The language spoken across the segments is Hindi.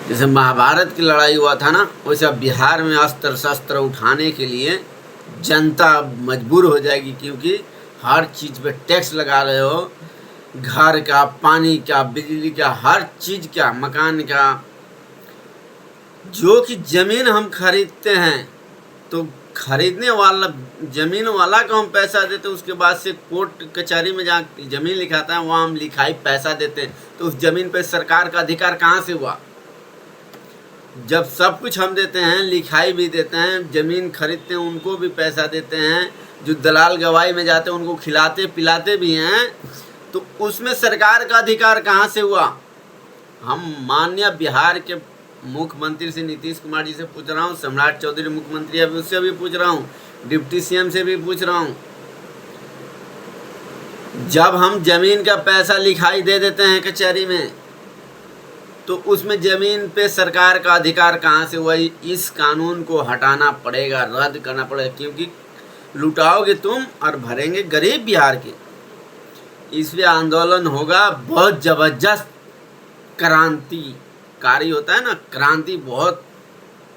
जैसे महाभारत की लड़ाई हुआ था ना, वैसे अब बिहार में अस्त्र शस्त्र उठाने के लिए जनता मजबूर हो जाएगी, क्योंकि हर चीज़ पे टैक्स लगा रहे हो, घर का, पानी का, बिजली का, हर चीज़ का, मकान का। जो कि ज़मीन हम खरीदते हैं तो खरीदने वाला, ज़मीन वाला को हम पैसा देते हैं, उसके बाद से कोर्ट कचहरी में जहाँ ज़मीन लिखाता है वहाँ हम लिखाई पैसा देते हैं, तो उस ज़मीन पे सरकार का अधिकार कहाँ से हुआ? जब सब कुछ हम देते हैं, लिखाई भी देते हैं, ज़मीन खरीदते हैं, उनको भी पैसा देते हैं, जो दलाल गवाही में जाते हैं उनको खिलाते पिलाते भी हैं, तो उसमें सरकार का अधिकार कहाँ से हुआ? हम माननीय बिहार के मुख्यमंत्री से, नीतीश कुमार जी से पूछ रहा हूँ, सम्राट चौधरी मुख्यमंत्री है उससे भी पूछ रहा हूँ, डिप्टी सीएम से भी पूछ रहा हूँ। जब हम ज़मीन का पैसा लिखाई दे देते हैं कचहरी में, तो उसमें ज़मीन पे सरकार का अधिकार कहाँ से हुआ? इस कानून को हटाना पड़ेगा, रद्द करना पड़ेगा, क्योंकि लुटाओगे तुम और भरेंगे गरीब बिहार के। इसलिए आंदोलन होगा, बहुत ज़बरदस्त क्रांतिकारी होता है ना, क्रांति बहुत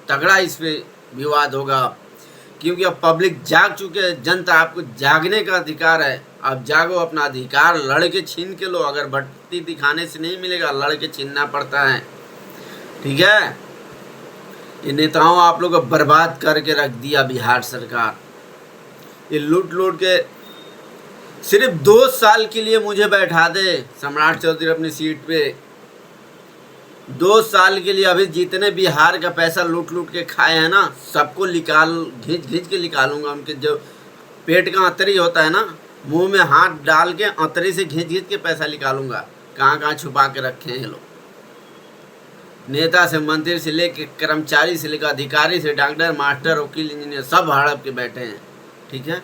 तगड़ा इस पे विवाद होगा, क्योंकि अब पब्लिक जाग चुके हैं। जनता, आपको जागने का अधिकार है, अब जागो, अपना अधिकार लड़ के छीन के लो। अगर भट्टी दिखाने से नहीं मिलेगा, लड़ के छीनना पड़ता है, ठीक है। ये नेताओं आप लोग को बर्बाद करके रख दिया बिहार सरकार। ये लूट लूट के सिर्फ 2 साल के लिए मुझे बैठा दे सम्राट चौधरी अपनी सीट पे, 2 साल के लिए। अभी जितने बिहार का पैसा लूट लूट के खाए हैं ना, सबको घिंच के निकालूंगा। उनके जो पेट का अंतरी होता है ना, मुंह में हाथ डाल के अंतरी से घिंच के पैसा निकालूंगा, कहाँ कहाँ छुपा के रखे हैं ये लोग। नेता से, मंत्री से लेके, कर्मचारी से लेकर अधिकारी से, डॉक्टर, मास्टर, वकील, इंजीनियर, सब हड़प के बैठे हैं, ठीक है।